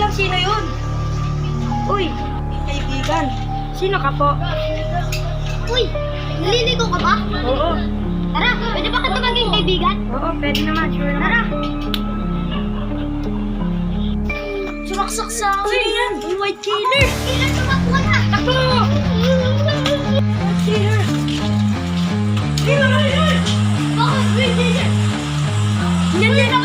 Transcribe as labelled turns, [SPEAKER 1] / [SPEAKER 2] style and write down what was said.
[SPEAKER 1] lang, sino yun? Uy, kaibigan. Sino ka po?
[SPEAKER 2] Uy, naliligo ka ba?
[SPEAKER 1] Oo.
[SPEAKER 2] Tara, pwede ba kita maging kaibigan?
[SPEAKER 1] Oo, pwede naman. Sure naman.
[SPEAKER 2] Tara. Sumaksak sa akin.
[SPEAKER 1] Sino yan? Yung white killer.
[SPEAKER 2] Kailan tumakbo ka na?
[SPEAKER 1] Takbo! White killer.
[SPEAKER 2] Bakit? Wait,
[SPEAKER 1] Yan yan